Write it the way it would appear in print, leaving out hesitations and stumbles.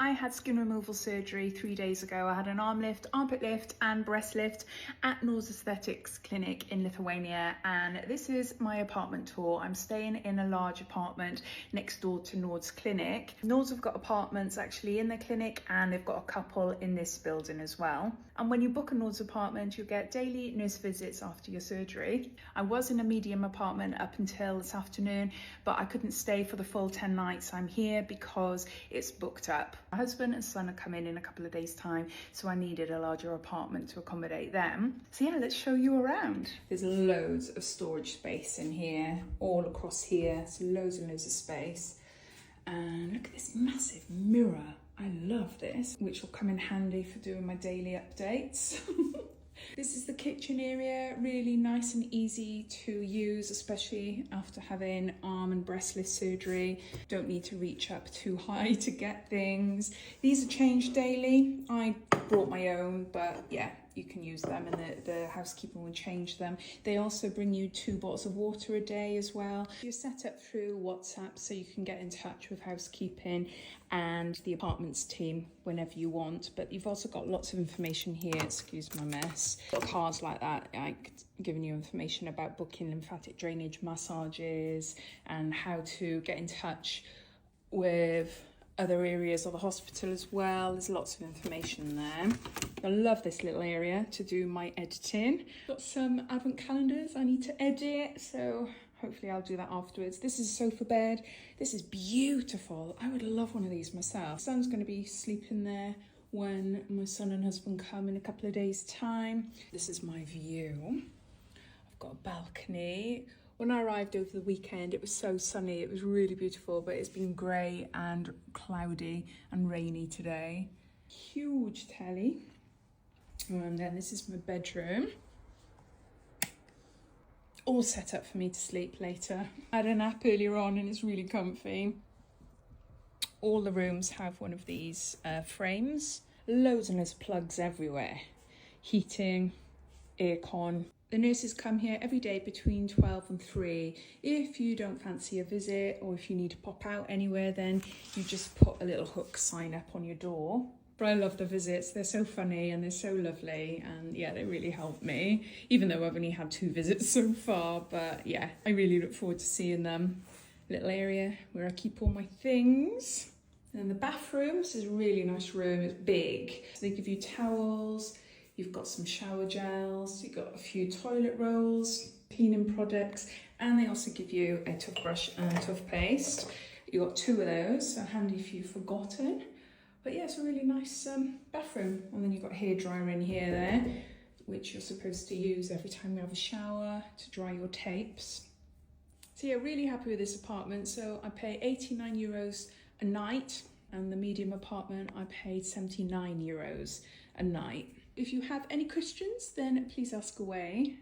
I had skin removal surgery 3 days ago. I had an arm lift, armpit lift and breast lift at Nordesthetics clinic in Lithuania, and this is my apartment tour. I'm staying in a large apartment next door to Nord's clinic. Nord's have got apartments actually in the clinic, and they've got a couple in this building as well. And when you book a Nord's apartment, you get daily nurse visits after your surgery. I was in a medium apartment up until this afternoon, but I couldn't stay for the full 10 nights I'm here because it's booked up. My husband and son are coming in a couple of days' time, so I needed a larger apartment to accommodate them. So yeah, let's show you around. There's loads of storage space in here, all across here, so loads and loads of space. And look at this massive mirror. I love this, which will come in handy for doing my daily updates. This is the kitchen area, really nice and easy to use, especially after having arm and breast lift surgery. Don't need to reach up too high to get things. These are changed daily. I brought my own, but yeah, you can use them and the housekeeper will change them. They also bring you 2 bottles of water a day as well. You're set up through WhatsApp so you can get in touch with housekeeping and the apartments team whenever you want. But you've also got lots of information here, excuse my mess. Little cards like that, like giving you information about booking lymphatic drainage massages and how to get in touch with other areas of the hospital as well. There's lots of information there. I love this little area to do my editing. Got some advent calendars I need to edit, so hopefully I'll do that afterwards. This is a sofa bed. This is beautiful. I would love one of these myself. Son's going to be sleeping there when my son and husband come in a couple of days' time. This is my view. I've got a balcony. When I arrived over the weekend, it was so sunny. It was really beautiful, but it's been grey and cloudy and rainy today. Huge telly. And then this is my bedroom. All set up for me to sleep later. I had a nap earlier on and it's really comfy. All the rooms have one of these frames. Loads and loads of plugs everywhere. Heating, aircon. The nurses come here every day between 12 and 3. If you don't fancy a visit or if you need to pop out anywhere, then you just put a little hook sign up on your door. But I love the visits. They're so funny and they're so lovely, and yeah, they really help me, even though I've only had 2 visits so far. But yeah, I really look forward to seeing them. Little area where I keep all my things. And the bathroom, this is a really nice room. It's big. So they give you towels. You've got some shower gels, you've got a few toilet rolls, cleaning products, and they also give you a toothbrush and toothpaste. You've got 2 of those, so handy if you've forgotten. But yeah, it's a really nice bathroom. And then you've got a hairdryer in here there, which you're supposed to use every time you have a shower to dry your tapes. So yeah, really happy with this apartment. So I pay €89 a night, and the medium apartment I paid €79 a night. If you have any questions, then please ask away.